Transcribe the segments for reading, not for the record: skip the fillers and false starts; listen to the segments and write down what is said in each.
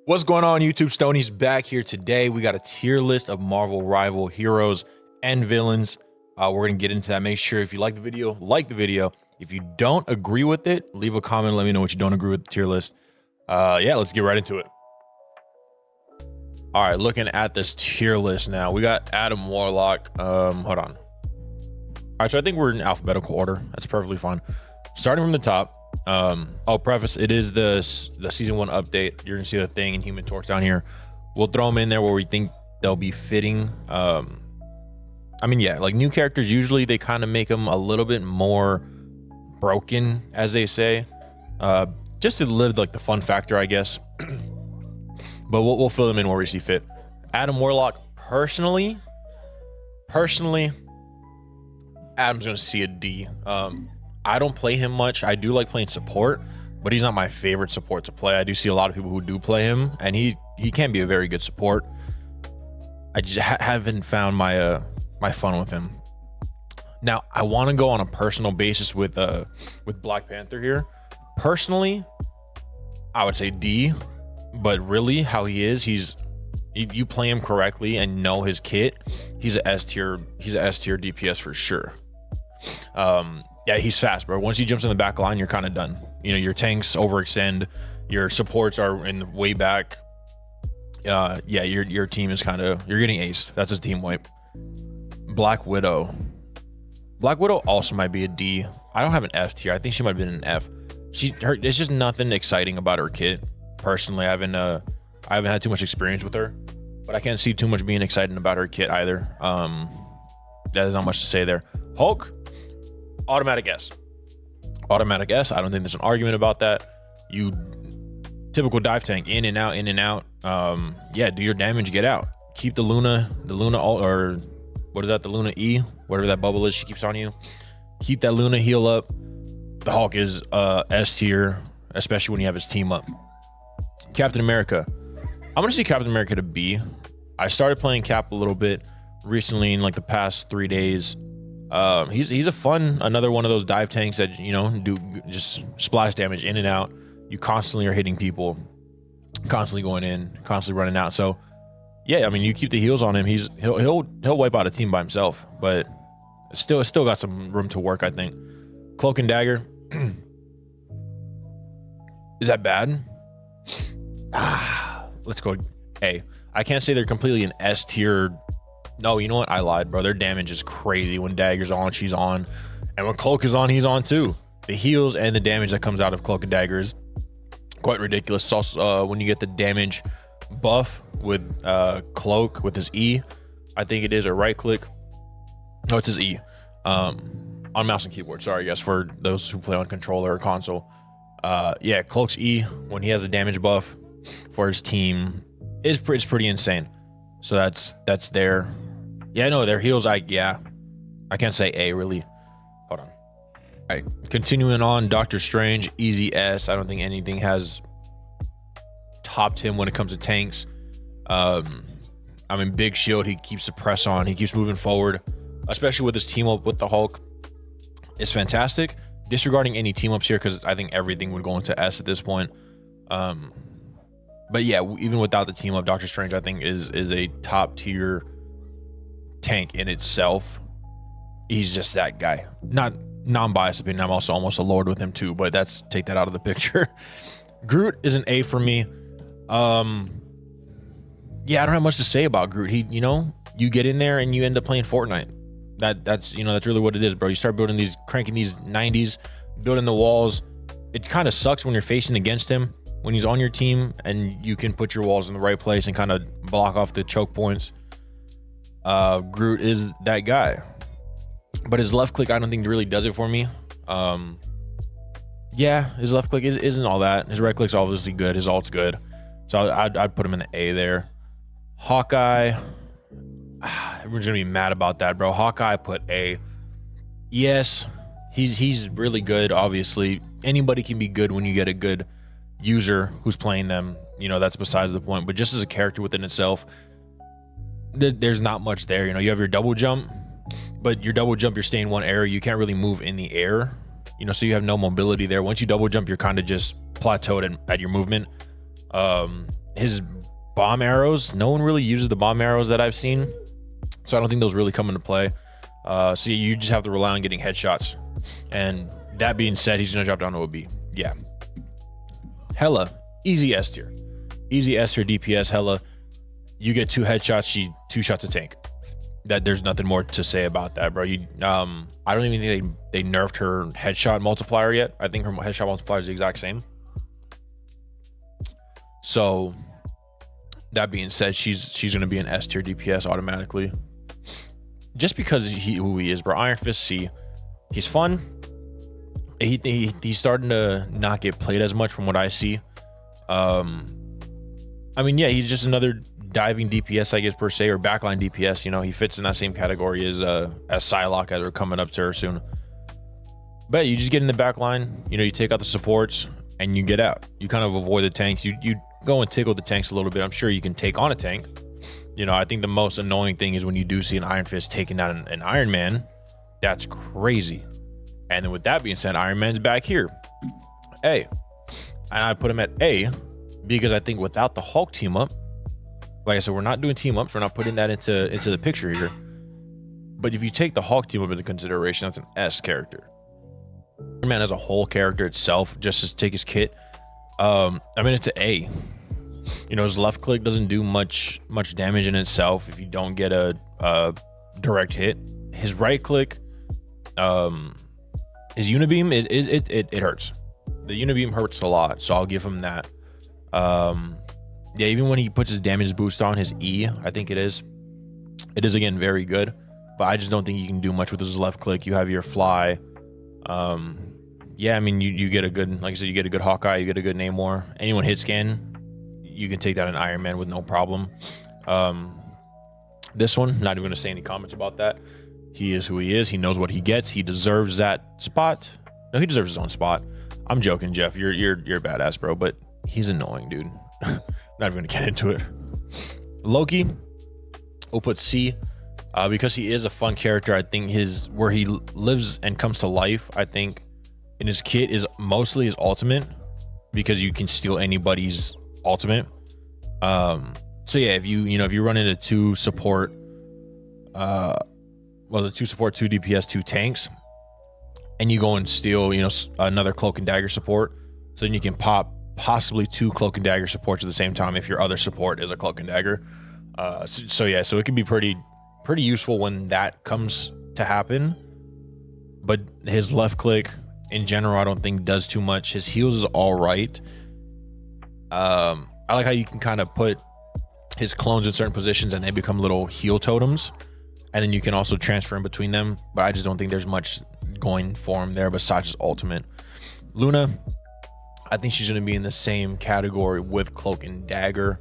What's going on, YouTube? Stoney's back here today. We got a tier list of Marvel rival heroes and villains. We're going to get into that. Make sure if you like the video. If you don't agree with it, leave a comment. Let me know what you don't agree with the tier list. Yeah, let's get right into it. All right, looking at this tier list now. We got Adam Warlock. Hold on. All right, so I think we're in alphabetical order. That's perfectly fine. Starting from the top. I'll preface, it is the season 1 update. You're gonna see the Thing and Human Torch down here. We'll throw them in there where we think they'll be fitting. I mean, yeah, like new characters, usually they kind of make them a little bit more broken, as they say, just to live like the fun factor, I guess. But we'll fill them in where we see fit. Adam Warlock, personally, Adam's gonna see a D. I don't play him much. I do like playing support, but he's not my favorite support to play. I do see a lot of people who do play him, and he can be a very good support. I just haven't found my my fun with him. Now, I want to go on a personal basis with Black Panther here. Personally, I would say D, but really how he is, you play him correctly and know his kit, he's a S tier DPS for sure. Yeah, he's fast, bro. Once he jumps in the back line, you're kind of done. You know, your tanks overextend, your supports are in the way back. Yeah, your team is you're getting aced. That's his team wipe. Black Widow also might be a D. I don't have an F tier. I think she might have been an F. There's just nothing exciting about her kit. Personally, I haven't had too much experience with her, but I can't see too much being exciting about her kit either. There's not much to say there. Hulk, automatic S. I don't think there's an argument about that. You typical dive tank, in and out. Yeah, do your damage, get out. Keep the Luna ult, or what is that? The Luna E, whatever that bubble is she keeps on you. Keep that Luna heal up. The Hulk is S tier, especially when you have his team up. Captain America. I'm gonna see Captain America to B. I started playing Cap a little bit recently in like the past 3 days. He's a fun, another one of those dive tanks that, you know, do just splash damage in and out. You constantly are hitting people, constantly going in, constantly running out. So yeah, I mean, you keep the heals on him, he'll wipe out a team by himself, but still got some room to work, I think. Cloak and Dagger. Is that bad? Let's go A. I can't say they're completely an S tier. No, you know what? I lied, bro. Their damage is crazy. When Dagger's on, she's on. And when Cloak is on, he's on too. The heals and the damage that comes out of Cloak and Dagger is quite ridiculous. Also, when you get the damage buff with Cloak with his E, I think it is, or right click. No, it's his E. On mouse and keyboard. Sorry, guys, for those who play on controller or console. Yeah, Cloak's E, when he has a damage buff for his team, is pretty insane. So that's there. Yeah, no, their heals, I can't say A, really. Hold on. All right, continuing on, Doctor Strange, easy S. I don't think anything has topped him when it comes to tanks. I mean, big shield, he keeps the press on, he keeps moving forward, especially with his team up with the Hulk. It's fantastic. Disregarding any team ups here, because I think everything would go into S at this point. But yeah, even without the team up, Doctor Strange, I think, is a top tier tank in itself. He's just that guy. Not non-biased opinion. I'm also almost a lord with him too, but take that out of the picture. Groot is an A for me. Yeah, I don't have much to say about Groot. You get in there and you end up playing Fortnite. That's really what it is, bro. You start cranking these 90s, building the walls. It kind of sucks when you're facing against him, when he's on your team and you can put your walls in the right place and kind of block off the choke points. Groot is that guy, but his left click, I don't think really does it for me. Yeah, his left click isn't all that. His right click's obviously good. His ult's good. So I'd put him in the A there. Hawkeye, everyone's gonna be mad about that, bro. Hawkeye, put A. Yes, he's really good. Obviously, anybody can be good when you get a good user who's playing them. That's besides the point. But just as a character within itself, there's not much there. You have your double jump, but your double jump, you're staying one area. You can't really move in the air. So you have no mobility there. Once you double jump, you're kind of just plateaued at your movement. His bomb arrows, no one really uses the bomb arrows that I've seen, so I don't think those really come into play. So you just have to rely on getting headshots. And that being said, he's gonna drop down to a B. Yeah. Hella easy S tier. Easy S tier DPS. Hella. You get 2 headshots, she 2 shots a tank. That there's nothing more to say about that, bro. I don't even think they nerfed her headshot multiplier yet. I think her headshot multiplier is the exact same. So that being said, she's gonna be an S tier DPS automatically, just because who he is, bro. Iron Fist C, he's fun. He's starting to not get played as much from what I see. I mean, yeah, he's just another diving DPS, I guess, per se, or backline DPS. You know, he fits in that same category as Psylocke, as we're coming up to her soon. But you just get in the backline, you know, you take out the supports and you get out. You kind of avoid the tanks. You go and tickle the tanks a little bit. I'm sure you can take on a tank. You know, I think the most annoying thing is when you do see an Iron Fist taking down an Iron Man. That's crazy. And then with that being said, Iron Man's back here. A. And I put him at A because I think without the Hulk team up, like I said, we're not doing team ups. We're not putting that into the picture here. But if you take the Hulk team up into consideration, that's an S character. Iron Man as a whole character itself, just to take his kit, I mean, it's an A. You know, his left click doesn't do much damage in itself if you don't get a direct hit. His right click, his unibeam, it hurts. The unibeam hurts a lot, so I'll give him that. Yeah, even when he puts his damage boost on, his E, I think it is again very good, but I just don't think you can do much with his left click. You have your fly. Yeah, I mean, you get a good, like I said, you get a good Hawkeye, you get a good Namor. Anyone hit scan, you can take down an Iron Man with no problem. This one, not even gonna say any comments about that. He is who he is. He knows what he gets. He deserves that spot. No, he deserves his own spot. I'm joking, Jeff. You're a badass, bro, but he's annoying, dude. Not even gonna get into it. Loki, we'll put C, because he is a fun character. I think where he lives and comes to life, I think, in his kit is mostly his ultimate, because you can steal anybody's ultimate. So yeah, if you run into 2 support, the 2 support, 2 DPS, 2 tanks, and you go and steal, another cloak and dagger support, so then you can pop possibly 2 cloak and dagger supports at the same time if your other support is a cloak and dagger. So it can be pretty useful when that comes to happen. But his left click in general, I don't think does too much. His heals is all right. I like how you can kind of put his clones in certain positions and they become little heal totems, and then you can also transfer in between them. But I just don't think there's much going for him there besides his ultimate. Luna, I think she's going to be in the same category with cloak and dagger,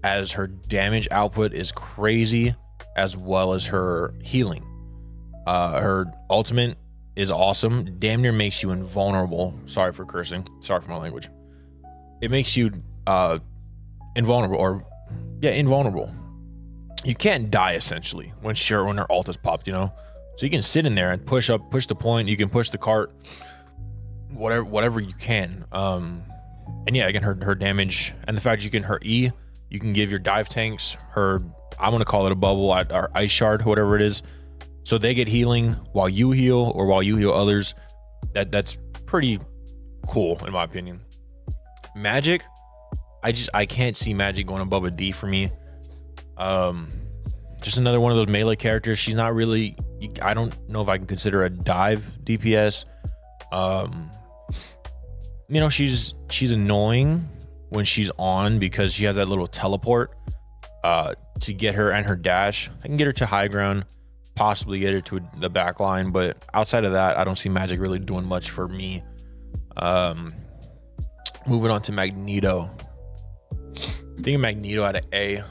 as her damage output is crazy, as well as her healing. Her ultimate is awesome. Damn near makes you invulnerable. Sorry for cursing. Sorry for my language. It makes you invulnerable. You can't die essentially when her ult is popped, So you can sit in there and push the point. You can push the cart, whatever you can. And yeah, again, her damage and the fact her E, you can give your dive tanks her, I'm gonna call it a bubble or ice shard, whatever it is, so they get healing while you heal or while you heal others. That's pretty cool in my opinion. Magic, I can't see Magic going above a D for me. Just another one of those melee characters. She's not really, I don't know if I can consider a dive DPS. She's annoying when she's on because she has that little teleport to get her, and her dash. I can get her to high ground, possibly get her to the back line, but outside of that, I don't see Magic really doing much for me. Moving on to Magneto. I think Magneto at an A.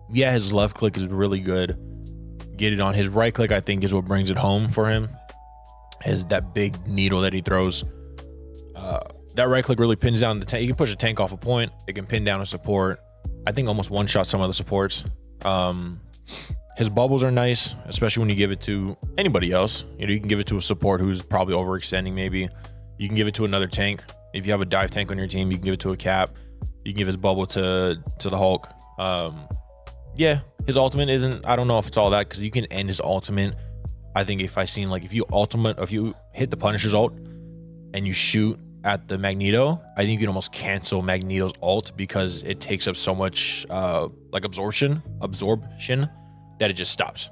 Yeah, his left click is really good. Get it on. His right click, I think, is what brings it home for him. That big needle that he throws. That right click really pins down the tank. You can push a tank off a point. It can pin down a support. I think almost one shot some of the supports. His bubbles are nice, especially when you give it to anybody else. You can give it to a support who's probably overextending maybe. You can give it to another tank. If you have a dive tank on your team, you can give it to a cap. You can give his bubble to the Hulk. Yeah, his ultimate isn't. I don't know if it's all that because you can end his ultimate. I think if you hit the Punisher's ult and you shoot at the Magneto, I think you can almost cancel Magneto's ult because it takes up so much like absorption that it just stops.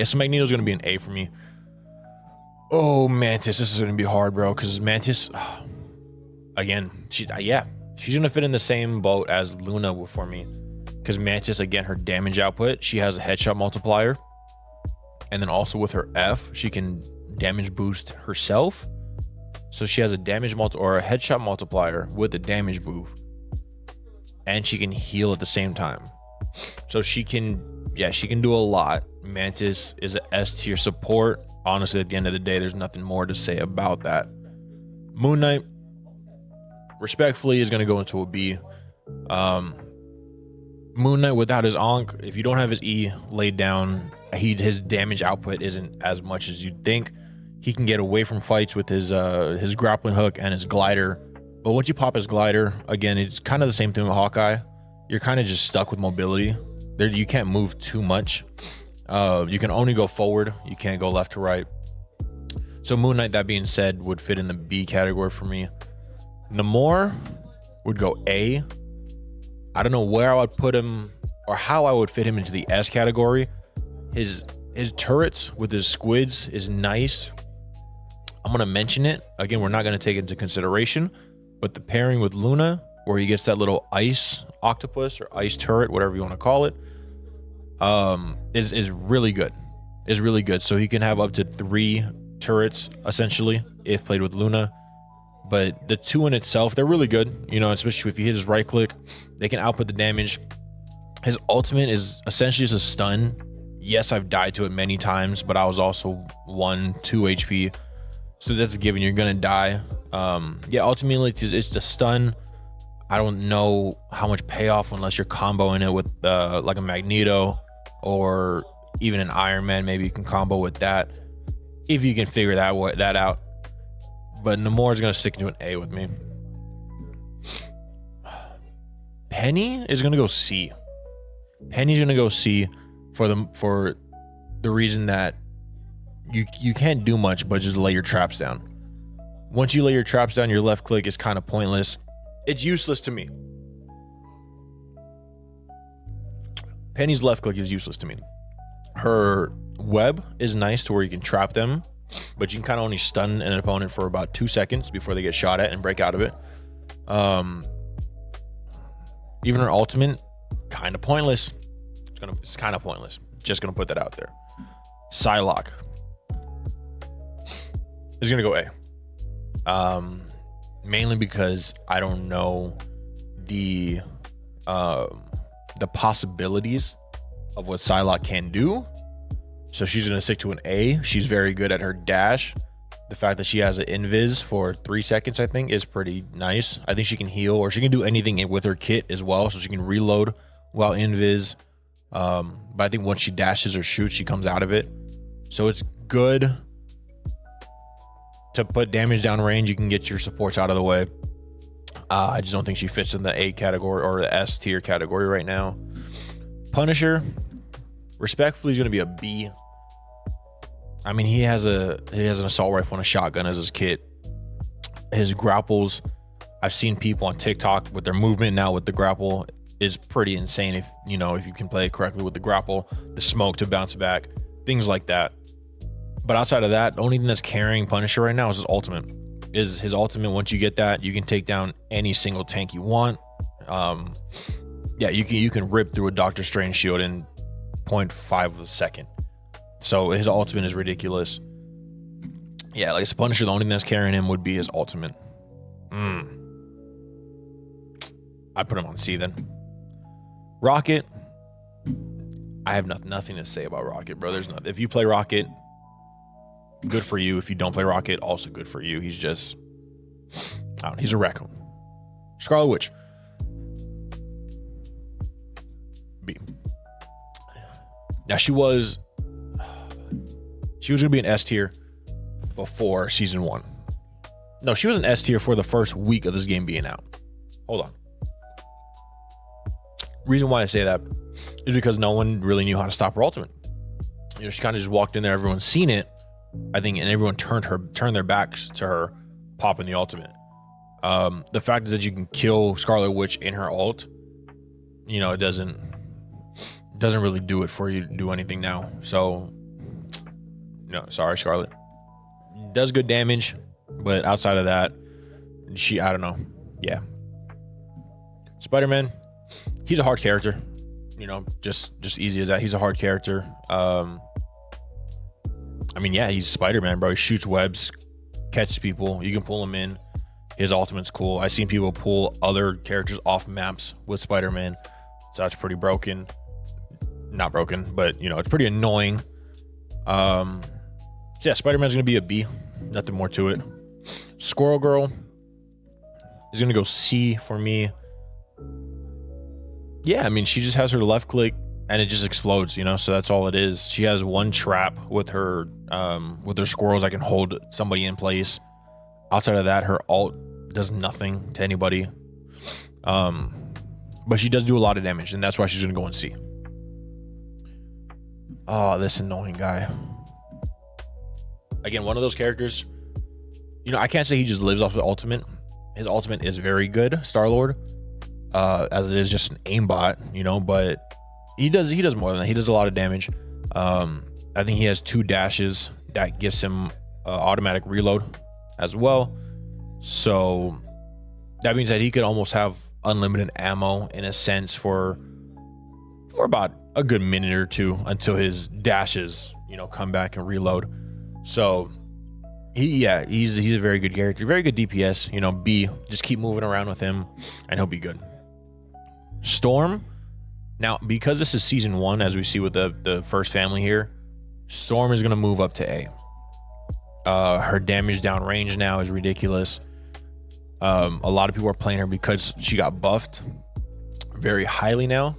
So Magneto's gonna be an A for me. Oh, Mantis, this is gonna be hard, bro, because Mantis, again, she's gonna fit in the same boat as Luna for me, because Mantis, again, her damage output, she has a headshot multiplier, and then also with her F, she can damage boost herself. So she has a damage or a headshot multiplier with a damage boost, and she can heal at the same time. So she can do a lot. Mantis is an S tier support. Honestly, at the end of the day, there's nothing more to say about that. Moon Knight, respectfully, is going to go into a B. Moon Knight without his Ankh, if you don't have his E laid down, his damage output isn't as much as you'd think. He can get away from fights with his grappling hook and his glider. But once you pop his glider, again, it's kind of the same thing with Hawkeye. You're kind of just stuck with mobility. You can't move too much. You can only go forward. You can't go left to right. So Moon Knight, that being said, would fit in the B category for me. Namor would go A. I don't know where I would put him or how I would fit him into the S category. His turrets with his squids is nice. I'm going to mention it. Again, we're not going to take it into consideration. But the pairing with Luna, where he gets that little ice octopus or ice turret, whatever you want to call it, is really good. Is really good. So he can have up to 3 turrets, essentially, if played with Luna. But the 2 in itself, they're really good. You know, especially if you hit his right click, they can output the damage. His ultimate is essentially just a stun. Yes, I've died to it many times, but I was also 1-2 HP. So that's a given. You're going to die. Ultimately, it's the stun. I don't know how much payoff unless you're comboing it with like a Magneto or even an Iron Man. Maybe you can combo with that if you can figure that out. But Namor is going to stick to an A with me. Penny is going to go C. Penny's going to go C for the reason that you can't do much but just lay your traps down. Once you lay your traps down, your left click is kind of pointless. It's useless to me. Penny's left click is useless to me. Her web is nice to where you can trap them, but you can kind of only stun an opponent for about 2 seconds before they get shot at and break out of it. Even her ultimate, kind of pointless. It's kind of pointless. Just gonna put that out there. Psylocke is gonna go A. Mainly because I don't know the possibilities of what Psylocke can do. So she's going to stick to an A. She's very good at her dash. The fact that she has an invis for 3 seconds, I think, is pretty nice. I think she can heal, or she can do anything with her kit as well. So she can reload while invis. But I think once she dashes or shoots, she comes out of it. So it's good to put damage down range. You can get your supports out of the way. I just don't think she fits in the A category or the S tier category right now. Punisher, respectfully, is going to be a B. I mean, he has an assault rifle and a shotgun as his kit. His grapples, I've seen people on TikTok with their movement now with the grapple is pretty insane. If you can play it correctly with the grapple, the smoke to bounce back, things like that. But outside of that, the only thing that's carrying Punisher right now is his ultimate. His ultimate, once you get that, you can take down any single tank you want. You can rip through a Doctor Strange shield in 0.5 of a second. So his ultimate is ridiculous. Yeah, like I said, Punisher, the only thing that's carrying him would be his ultimate. I'd put him on C then. Rocket, I have nothing to say about Rocket, bro. There's nothing. If you play Rocket, good for you. If you don't play Rocket, also good for you. He's just, he's a raccoon. Scarlet Witch, B. Now she was gonna be an S tier before season 1. No, she was an S tier for the first week of this game being out. Hold on. Reason why I say that is because no one really knew how to stop her ultimate. You know, she kind of just walked in there, everyone's seen it, I think, and everyone turned their backs to her popping the ultimate. The fact is that you can kill Scarlet Witch in her ult. You know, it doesn't really do it for you to do anything now. So, no, sorry, Scarlet. Does good damage, but outside of that, I don't know. Yeah. Spider-Man, he's a hard character. You know, just easy as that. He's a hard character. I mean, yeah, he's Spider-Man, bro. He shoots webs, catches people. You can pull him in. His ultimate's cool. I've seen people pull other characters off maps with Spider-Man. So that's pretty broken. Not broken, but, you know, it's pretty annoying. So yeah, Spider-Man's going to be a B. Nothing more to it. Squirrel Girl is going to go C for me. Yeah, I mean, she just has her left click and it just explodes, you know, so that's all it is. She has one trap with her squirrels that can hold somebody in place. Outside of that, her ult does nothing to anybody. But she does do a lot of damage, and that's why she's gonna go in C. Oh, this annoying guy. Again, one of those characters, you know, I can't say he just lives off the ultimate. His ultimate is very good, Star-Lord. As it is just an aimbot, you know, but he does more than that. He does a lot of damage. I think he has 2 dashes that gives him automatic reload as well. So that means that he could almost have unlimited ammo in a sense for about a good minute or two until his dashes, you know, come back and reload. So he's a very good character, very good DPS, you know. B, just keep moving around with him and he'll be good. Storm, now because this is season 1, as we see with the first family here, Storm is going to move up to A. Her damage down range now is ridiculous. A lot of people are playing her because she got buffed very highly now.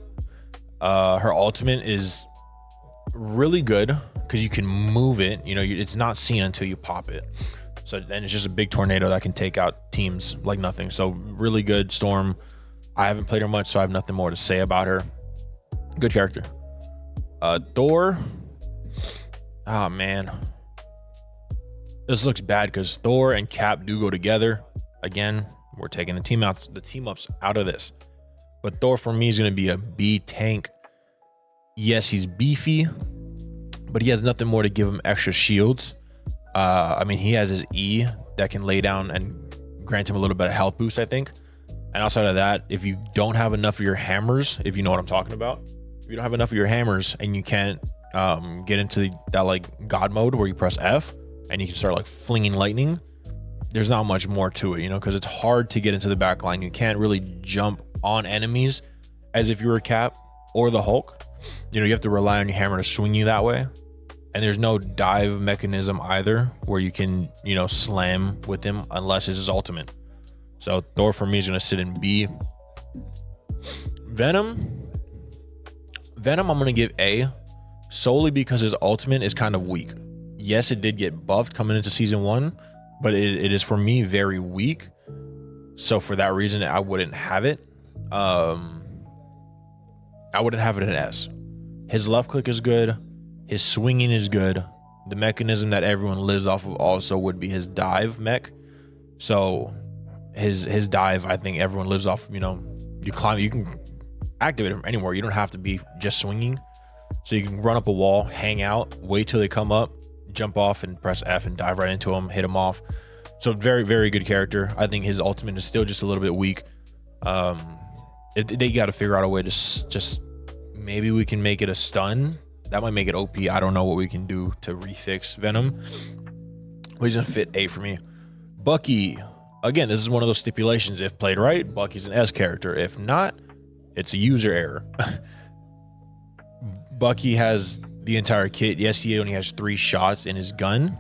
Her ultimate is really good because you can move it, you know, it's not seen until you pop it. So then it's just a big tornado that can take out teams like nothing. So really good. Storm, I haven't played her much, so I have nothing more to say about her. Good character. Thor, oh man, this looks bad because Thor and Cap do go together. Again, we're taking the team ups out of this, but Thor for me is going to be a B tank. Yes, he's beefy, but he has nothing more to give him extra shields. I mean, he has his E that can lay down and grant him a little bit of health boost, I think. And outside of that, if you don't have enough of your hammers, if you know what I'm talking about, if you don't have enough of your hammers and you can't get into that like God mode where you press F and you can start like flinging lightning, there's not much more to it, you know, because it's hard to get into the back line. You can't really jump on enemies as if you were Cap or the Hulk. You know, you have to rely on your hammer to swing you that way. And there's no dive mechanism either where you can, you know, slam with him unless it's his ultimate. So Thor for me is going to sit in B. Venom, I'm going to give A solely because his ultimate is kind of weak. Yes, it did get buffed coming into season 1, but it is for me very weak. So for that reason, I wouldn't have it. I wouldn't have it in S. His left click is good. His swinging is good. The mechanism that everyone lives off of also would be his dive mech. So his dive, I think everyone lives off, you know, you climb, you can activate him anywhere. You don't have to be just swinging. So you can run up a wall, hang out, wait till they come up, jump off and press F and dive right into them, hit them off. So very, very good character. I think his ultimate is still just a little bit weak. They got to figure out a way to just maybe we can make it a stun. That might make it OP. I don't know what we can do to refix Venom. But he's gonna fit A for me. Bucky, again, this is one of those stipulations. If played right, Bucky's an S character. If not, it's a user error. Bucky has the entire kit. Yes, he only has 3 shots in his gun.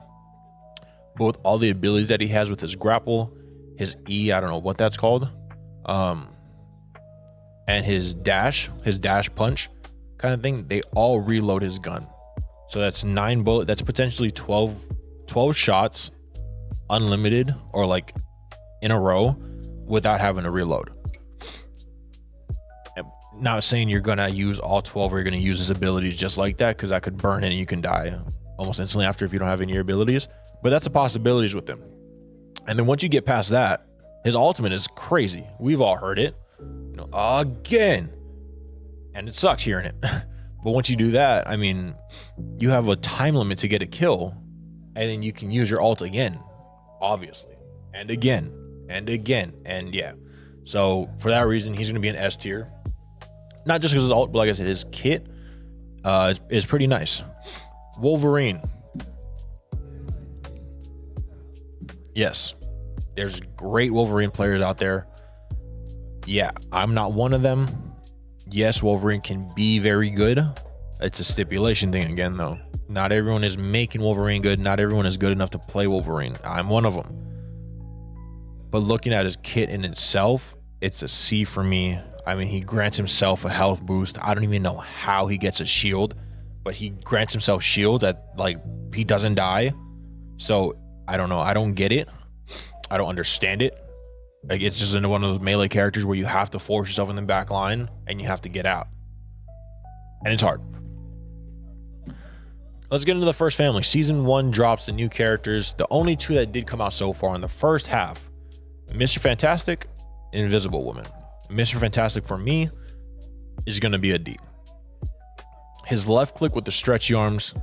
But with all the abilities that he has with his grapple, his E, I don't know what that's called, and his dash punch kind of thing, they all reload his gun. So that's 9 bullets. That's potentially 12 shots unlimited or like in a row without having to reload. Not saying you're gonna use all 12 or you're gonna use his abilities just like that, because that could burn it and you can die almost instantly after if you don't have any abilities. But that's the possibilities with him. And then once you get past that, his ultimate is crazy. We've all heard it, again, and it sucks hearing it. But once you do that, I mean, you have a time limit to get a kill, and then you can use your ult again, obviously, and again, and again, and yeah. So for that reason, he's going to be an S tier. Not just because his ult, but like I said, his kit is pretty nice. Wolverine. Yes, there's great Wolverine players out there. Yeah, I'm not one of them. Yes, Wolverine can be very good. It's a stipulation thing again, though. Not everyone is making Wolverine good. Not everyone is good enough to play Wolverine. I'm one of them. But looking at his kit in itself, it's a C for me. I mean, he grants himself a health boost. I don't even know how he gets a shield, but he grants himself shield that, like, he doesn't die. So I don't know. I don't get it. I don't understand it. Like, it's just one of those melee characters where you have to force yourself in the back line and you have to get out. And it's hard. Let's get into the first family. Season 1 drops the new characters. The only 2 that did come out so far in the first half: Mr. Fantastic, Invisible Woman. Mr. Fantastic for me is going to be a D. His left click with the stretchy arms,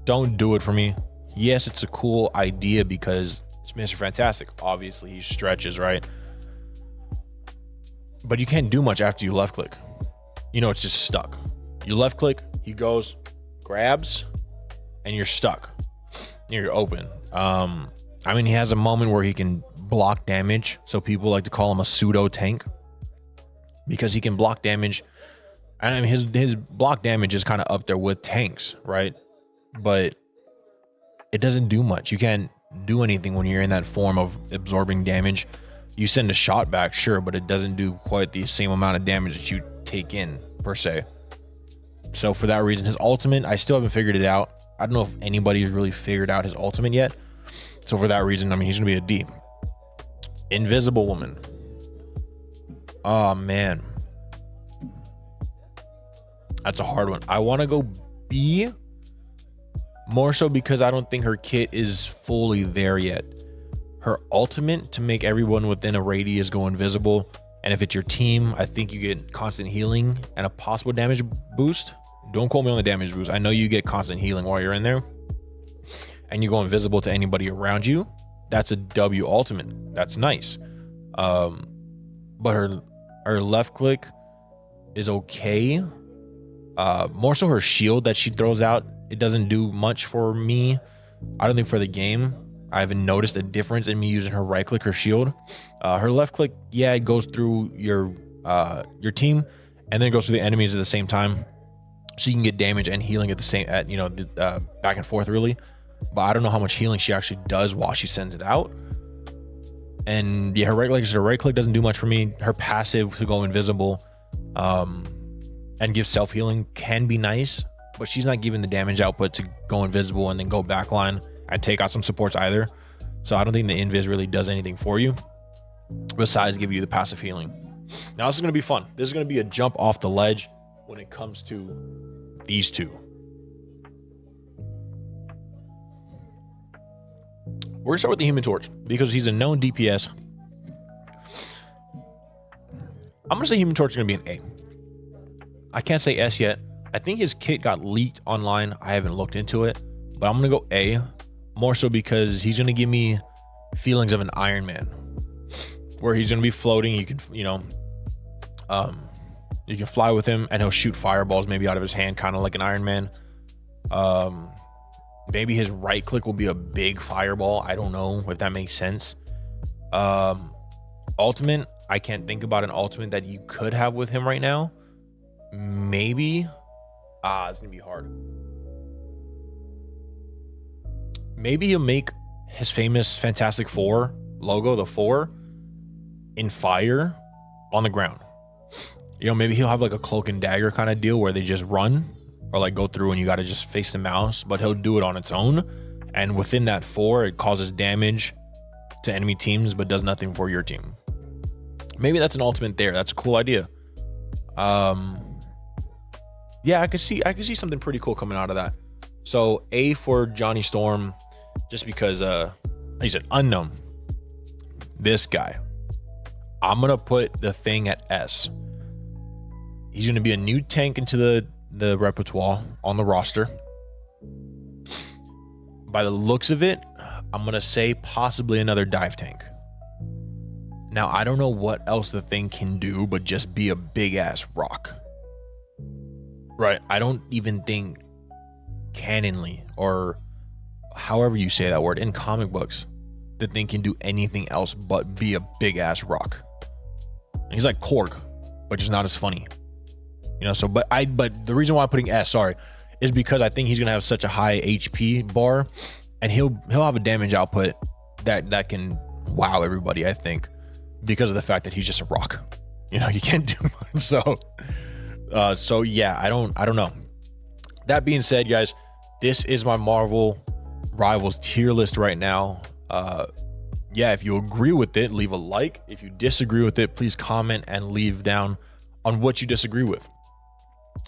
don't do it for me. Yes, it's a cool idea because it's Mr. Fantastic. Obviously, he stretches, right? But you can't do much after you left click. It's just stuck. You left click, he goes, grabs, and you're stuck. You're open. I mean, he has a moment where he can block damage. So people like to call him a pseudo tank because he can block damage. And I mean, his block damage is kind of up there with tanks, right? But it doesn't do much. You can't do anything when you're in that form of absorbing damage. You send a shot back, sure, but it doesn't do quite the same amount of damage that you take in, per se. So for that reason, his ultimate, I still haven't figured it out. I don't know if anybody's really figured out his ultimate yet. So for that reason, I mean, he's gonna be a D. Invisible Woman. Oh man, that's a hard one. I want to go B, more so because I don't think her kit is fully there yet. Her ultimate to make everyone within a radius go invisible, and if it's your team, I think you get constant healing and a possible damage boost. Don't quote me on the damage boost. I know you get constant healing while you're in there, and you go invisible to anybody around you. That's a W ultimate. That's nice. But her left click is okay. More so her shield that she throws out, it doesn't do much for me. I don't think for the game I haven't noticed a difference in me using her right click or shield. Her left click, yeah, it goes through your team and then it goes through the enemies at the same time, so you can get damage and healing at the same back and forth really. But I don't know how much healing she actually does while she sends it out. And yeah, her right click doesn't do much for me. Her passive to go invisible and give self-healing can be nice, but she's not giving the damage output to go invisible and then go backline and take out some supports either. So I don't think the invis really does anything for you besides give you the passive healing. Now this is going to be fun. This is going to be a jump off the ledge when it comes to these two. We're gonna start with the Human Torch because he's a known DPS. I'm gonna say Human Torch is gonna be an A. I can't say S yet. I think his kit got leaked online. I haven't looked into it, but I'm gonna go A, more so because he's gonna give me feelings of an Iron Man, where he's gonna be floating. You can, you can fly with him, and he'll shoot fireballs maybe out of his hand, kind of like an Iron Man. Maybe his right click will be a big fireball. I don't know if that makes sense. Ultimate, I can't think about an ultimate that you could have with him right now. Maybe. It's gonna be hard. Maybe he'll make his famous Fantastic Four logo, the 4, in fire on the ground. Maybe he'll have like a cloak and dagger kind of deal where they just run, or like go through and you got to just face the mouse, but he'll do it on its own. And within that 4, it causes damage to enemy teams, but does nothing for your team. Maybe that's an ultimate there. That's a cool idea. Yeah, I could see something pretty cool coming out of that. So A for Johnny Storm, just because he's an unknown. This guy, I'm gonna put the thing at S. He's gonna be a new tank into the repertoire on the roster. By the looks of it, I'm gonna say possibly another dive tank. Now, I don't know what else the thing can do, but just be a big ass rock. Right? I don't even think canonly, or however you say that word, in comic books, the thing can do anything else but be a big ass rock. And he's like Korg, but just not as funny. You know, so but the reason why I'm putting S, is because I think he's gonna have such a high HP bar, and he'll have a damage output that can wow everybody, I think, because of the fact that he's just a rock. You know, you can't do much. So yeah, I don't know. That being said, guys, this is my Marvel Rivals tier list right now. Yeah, if you agree with it, leave a like. If you disagree with it, please comment and leave down on what you disagree with.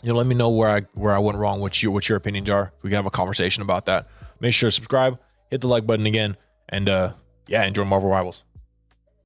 You know, let me know where I went wrong, what your opinions are. We can have a conversation about that. Make sure to subscribe, hit the like button again, and yeah, enjoy Marvel Rivals.